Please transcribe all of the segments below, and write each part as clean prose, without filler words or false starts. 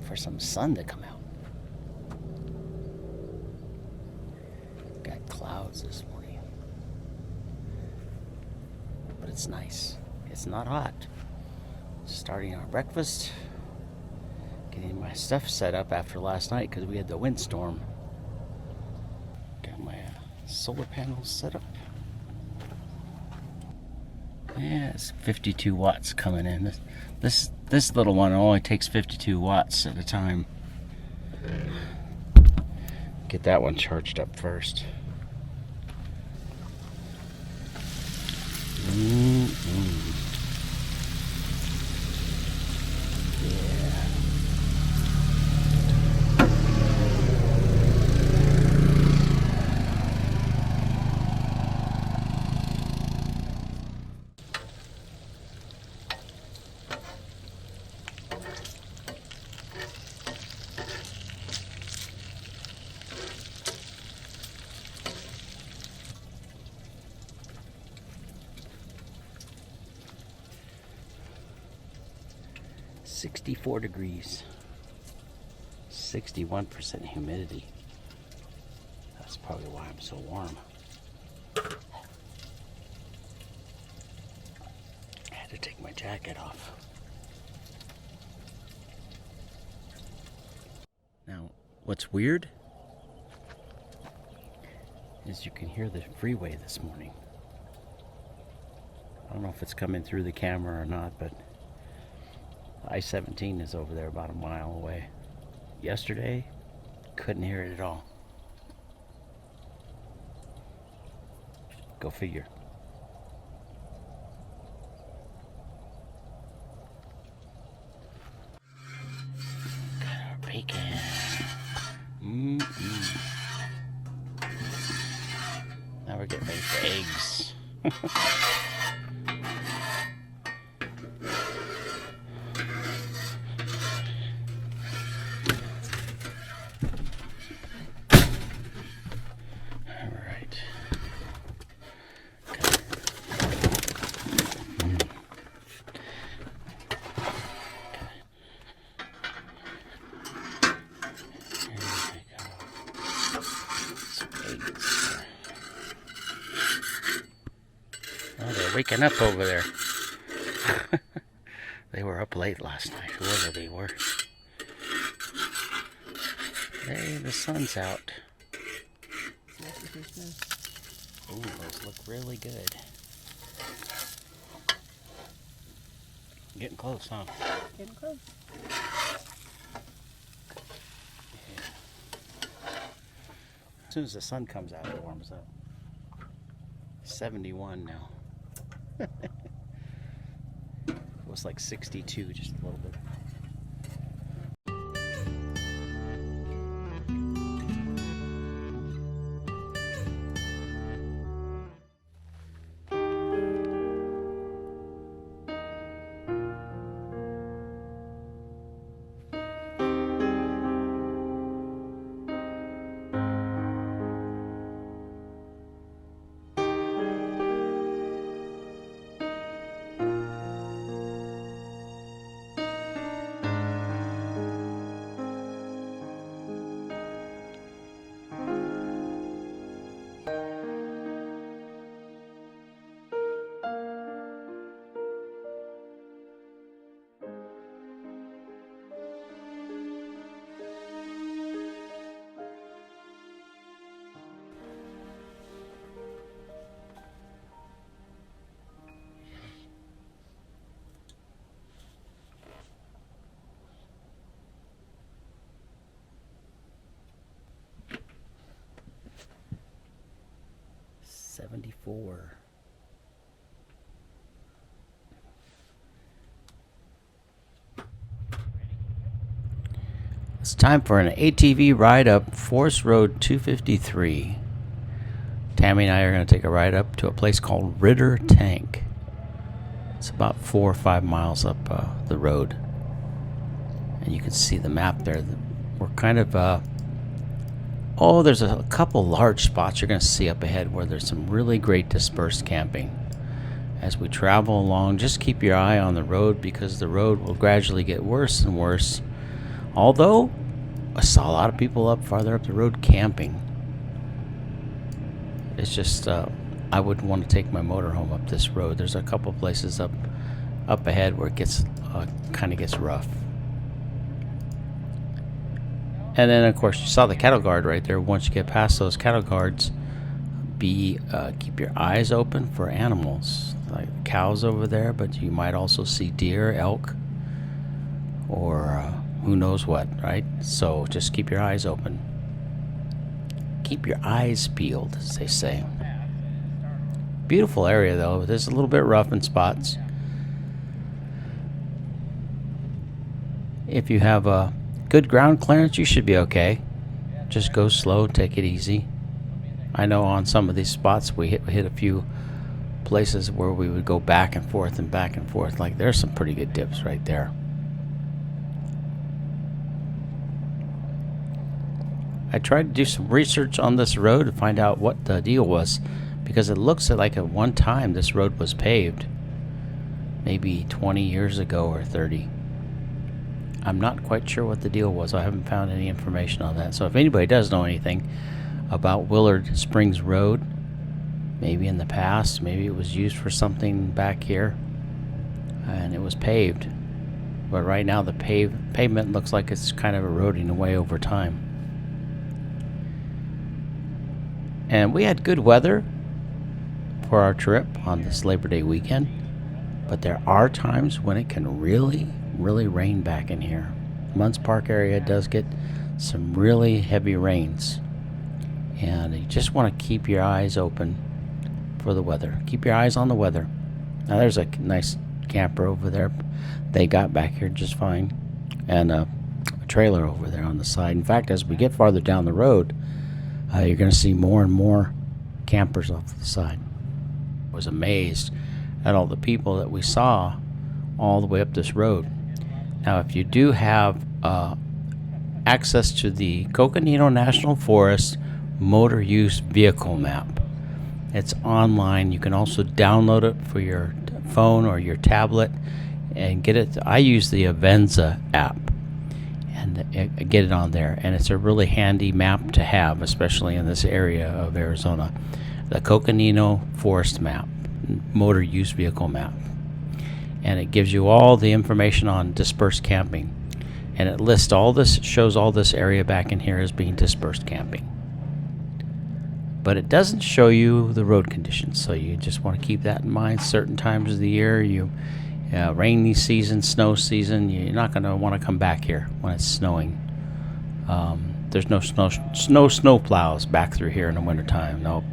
For some sun to come out. Got clouds this morning, but it's nice. It's not hot. Starting our breakfast, getting my stuff set up after last night because we had the windstorm. Got my solar panels set up. Yeah, it's 52 watts coming in. This little one only takes 52 watts at a time. Get that one charged up first. Yeah. .64 degrees, 61% humidity. That's probably why I'm so warm. I had to take my jacket off. Now, what's weird is you can hear the freeway this morning. I don't know if it's coming through the camera or not, but I-17 is over there about a mile away. Yesterday, couldn't hear it at all. Go figure. Got our bacon. Now we're getting ready for eggs. They're waking up over there. They were up late last night, whoever they were. Hey, the sun's out. Ooh, those look really good. Getting close, huh? Getting close. Yeah. As soon as the sun comes out, it warms up. 71 now. It was like 62 just a little bit. '74. It's time for an ATV ride up Forest Road 253. Tammy and I are going to take a ride up to a place called Ritter Tank. It's about 4 or 5 miles up the road. And you can see the map there. We're kind of, there's a couple large spots you're going to see up ahead where there's some really great dispersed camping. As we travel along, just keep your eye on the road because the road will gradually get worse and worse. Although, I saw a lot of people up farther up the road camping. It's just, I wouldn't want to take my motorhome up this road. There's a couple places up ahead where it gets, kind of gets rough. And then, of course, you saw the cattle guard right there. Once you get past those cattle guards, keep your eyes open for animals, like cows over there, but you might also see deer, elk, or who knows what, right? So just keep your eyes open. Keep your eyes peeled, as they say. Beautiful area, though. It is a little bit rough in spots. If you have a good ground clearance, you should be okay. Just go slow, take it easy. I know on some of these spots we hit a few places where we would go back and forth and back and forth. Like there's some pretty good dips right there. I tried to do some research on this road to find out what the deal was, because it looks like at one time this road was paved, maybe 20 years ago or 30. I'm not quite sure what the deal was. I haven't found any information on that. So if anybody does know anything about Willard Springs Road, maybe in the past, maybe it was used for something back here and it was paved, but right now the pavement looks like it's kind of eroding away over time. And we had good weather for our trip on this Labor Day weekend, but there are times when it can really rain back in here. Munds Park area does get some really heavy rains, and you just want to keep your eyes open for the weather. Keep your eyes on the weather. Now there's a nice camper over there. They got back here just fine, and a trailer over there on the side. In fact, as we get farther down the road, you're going to see more and more campers off the side. I was amazed at all the people that we saw all the way up this road. Now, if you do have access to the Coconino National Forests motor use vehicle map, it's online. You can also download it for your phone or your tablet and get it. I use the Avenza app and get it on there, and it's a really handy map to have, especially in this area of Arizona. The Coconino Forest map, motor used vehicle map. And it gives you all the information on dispersed camping. And it lists all this, shows all this area back in here as being dispersed camping. But it doesn't show you the road conditions, so you just want to keep that in mind. Certain times of the year, rainy season, snow season, you're not going to want to come back here when it's snowing. There's no snow plows back through here in the wintertime. Nope.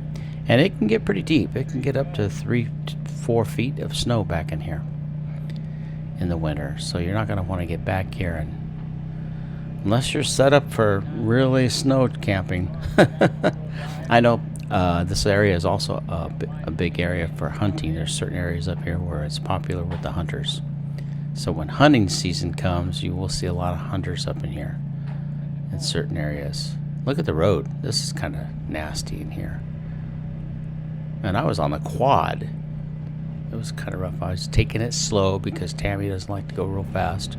And it can get pretty deep. It can get up to 3 to 4 feet of snow back in here in the winter. So you're not going to want to get back here, and unless you're set up for really snow camping. I know this area is also a big area for hunting. There's certain areas up here where it's popular with the hunters. So when hunting season comes, you will see a lot of hunters up in here in certain areas. Look at the road. This is kind of nasty in here. And I was on the quad. It was kind of rough. I was taking it slow because Tammy doesn't like to go real fast.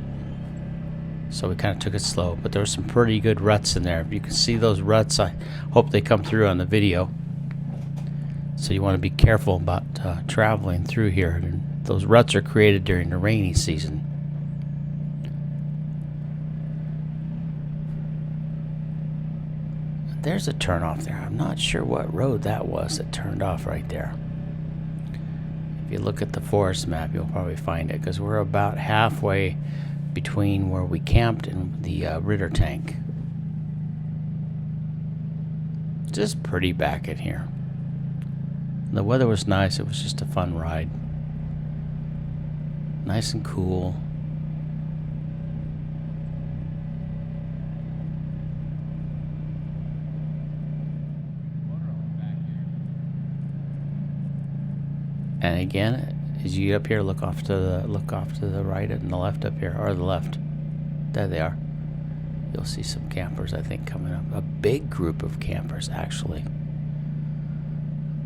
So we kind of took it slow, but there were some pretty good ruts in there. If you can see those ruts, I hope they come through on the video. So you want to be careful about traveling through here. And those ruts are created during the rainy season. There's a turnoff there. I'm not sure what road that was that turned off right there. If you look at the forest map, you'll probably find it, because we're about halfway between where we camped and the Ritter Tank. Just pretty back in here. The weather was nice. It was just a fun ride. Nice and cool. And again, as you get up here, look off to the right and the left up here, or the left. There they are. You'll see some campers, I think, coming up. A big group of campers, actually.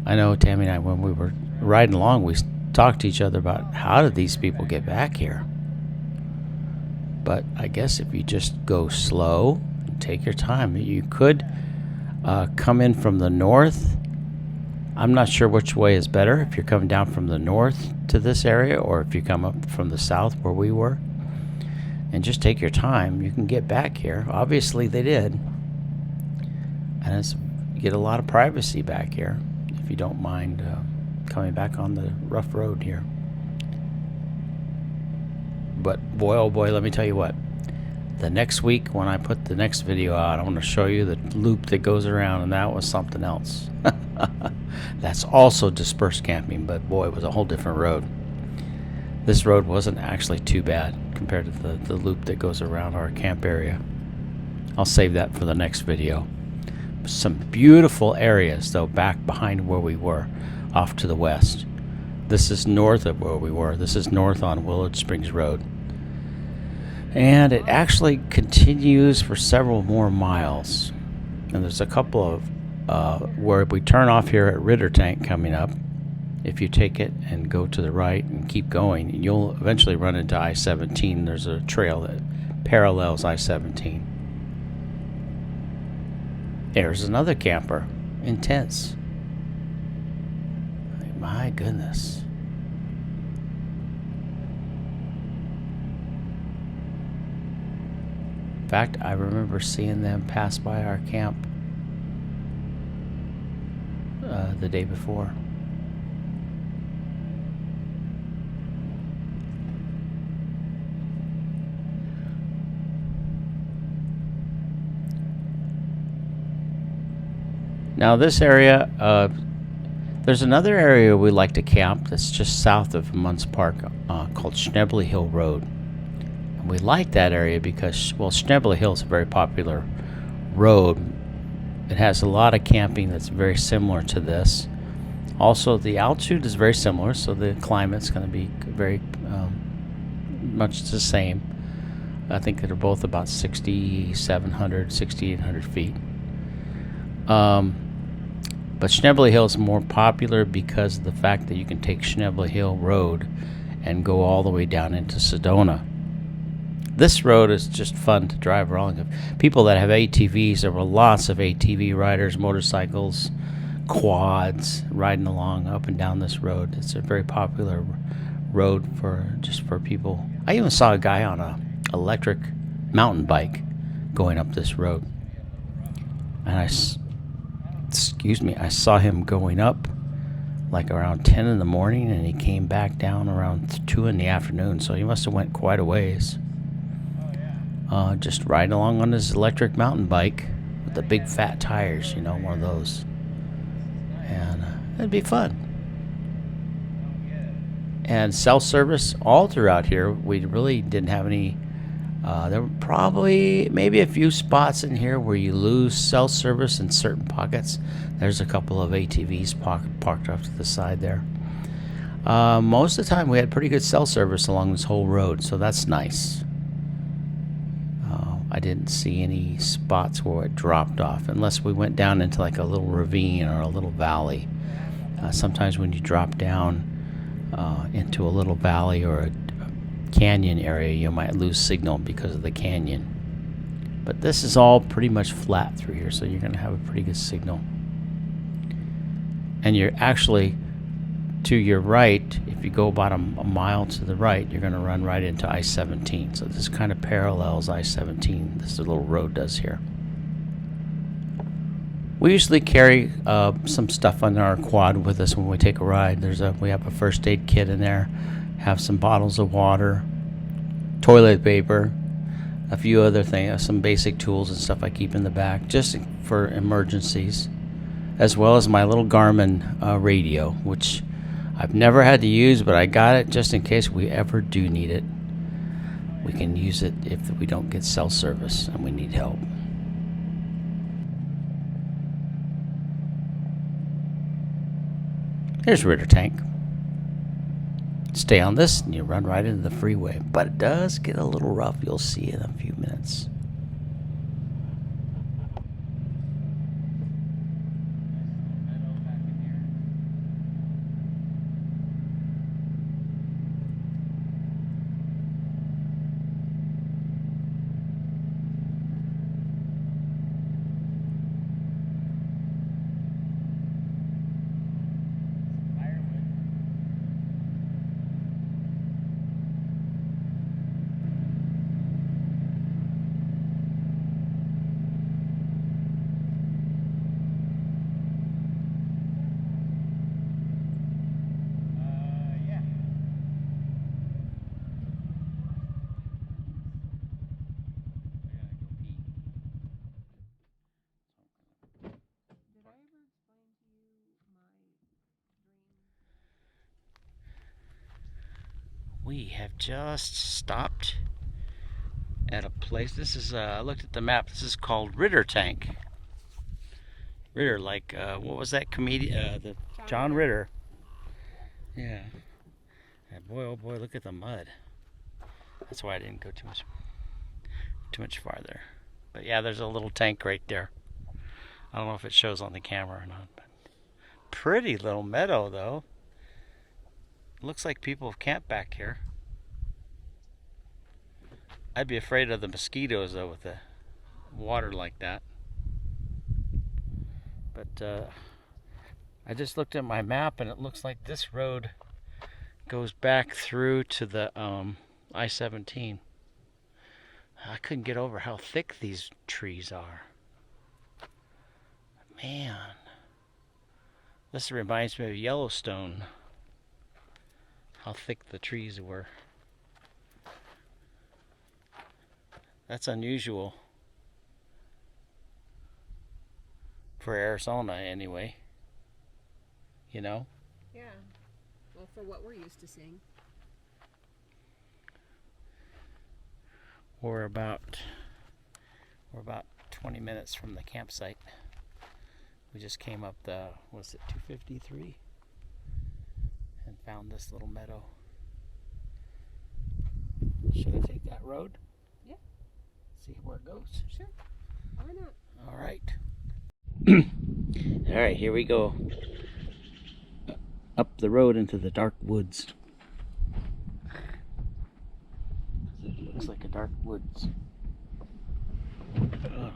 I know Tammy and I, when we were riding along, we talked to each other about how did these people get back here. But I guess if you just go slow and take your time, you could come in from the north. I'm not sure which way is better, if you're coming down from the north to this area or if you come up from the south where we were. And just take your time. You can get back here. Obviously they did. And you get a lot of privacy back here if you don't mind coming back on the rough road here. But boy, oh boy, let me tell you what. The next week when I put the next video out, I want to show you the loop that goes around, and that was something else. That's also dispersed camping, but boy, it was a whole different road. This road wasn't actually too bad compared to the loop that goes around our camp area. I'll save that for the next video. Some beautiful areas, though, back behind where we were, off to the west. This is north of where we were. This is north on Willard Springs Road. And it actually continues for several more miles. And there's a couple of where we turn off here at Ritter Tank coming up. If you take it and go to the right and keep going, you'll eventually run into I-17. There's a trail that parallels I-17. There's another camper. Intense. My goodness. In fact, I remember seeing them pass by our camp the day before. Now this area, there's another area we like to camp that's just south of Munds Park called Schnebly Hill Road. And we like that area because, well, Schnebly Hill is a very popular road. It has a lot of camping that's very similar to this. Also, the altitude is very similar, so the climate's going to be very much the same. I think they're both about 6,700, 6,800 feet. But Schnebly Hill is more popular because of the fact that you can take Schnebly Hill Road and go all the way down into Sedona. This road is just fun to drive along. People that have ATVs, there were lots of ATV riders, motorcycles, quads riding along up and down this road. It's a very popular road for people. I even saw a guy on a electric mountain bike going up this road, and I saw him going up like around 10 in the morning, and he came back down around 2 in the afternoon, so he must have went quite a ways. Just riding along on his electric mountain bike with the big fat tires, one of those. And it'd be fun. And cell service all throughout here. We really didn't have any. There were probably maybe a few spots in here where you lose cell service in certain pockets. There's a couple of ATVs parked off to the side there. Most of the time we had pretty good cell service along this whole road, so that's nice. I didn't see any spots where it dropped off, unless we went down into like a little ravine or a little valley. Sometimes when you drop down into a little valley or a canyon area, you might lose signal because of the canyon. But this is all pretty much flat through here, so you're going to have a pretty good signal. And you're actually, to your right, if you go about a mile to the right, you're going to run right into I-17. So this kind of parallels I-17, this little road does here. We usually carry some stuff on our quad with us when we take a ride. We have a first aid kit in there, have some bottles of water, toilet paper, a few other things, some basic tools and stuff I keep in the back just for emergencies, as well as my little Garmin radio, which I've never had to use, but I got it just in case we ever do need it. We can use it if we don't get cell service and we need help. Here's Ritter Tank. Stay on this and you run right into the freeway, but it does get a little rough. You'll see in a few minutes. We have just stopped at a place. This is, I looked at the map. This is called Ritter Tank. Ritter, like, what was that comedian? The John Ritter. Yeah. And boy, oh boy, look at the mud. That's why I didn't go too much farther. But yeah, there's a little tank right there. I don't know if it shows on the camera or not. But pretty little meadow, though. Looks like people have camped back here. I'd be afraid of the mosquitoes, though, with the water like that. But I just looked at my map, and it looks like this road goes back through to the I-17. I couldn't get over how thick these trees are. Man, this reminds me of Yellowstone. How thick the trees were. That's unusual for Arizona, anyway. You know? Yeah. Well, for what we're used to seeing. We're about 20 minutes from the campsite. We just came up the, was it 253? And found this little meadow. Should I take that road? Yeah. See where it goes? Sure. Why not? All right. All right, here we go. Up the road into the dark woods. It looks like a dark woods. Ugh.